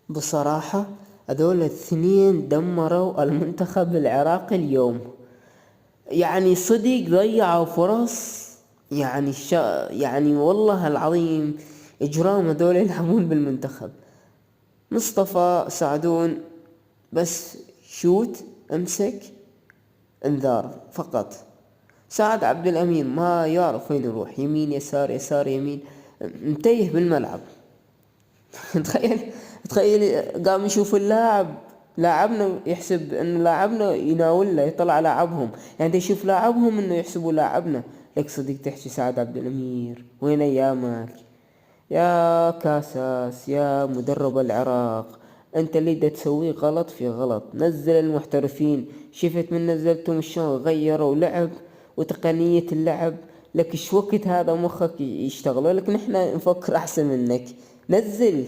بصراحة هذول الاثنين دمروا المنتخب العراقي اليوم. يعني صدق ضيعوا فرص. يعني يعني والله العظيم اجرام هذول يلعبون بالمنتخب. مصطفى سعدون بس شوت، امسك، انذار فقط. سعد عبد الامين ما يعرف وين يروح، يمين يسار يسار يمين، متيه بالملعب. تخيل، تخيل قام يشوف اللاعب، لاعبنا يحسب ان لاعبنا يناوله يطلع لاعبهم، يعني يشوف لاعبهم انه يحسبوا لاعبنا. لك صديق تحكي سعد عبد الامير وين ايامك يا كاساس يا مدرب العراق؟ انت اللي دا تسويه غلط في غلط. نزل المحترفين، شفت من نزلتهم شلون غيروا لعب وتقنية اللعب. لك ايش وقت هذا مخك يشتغل؟ لك نحنا نفكر احسن منك. نزل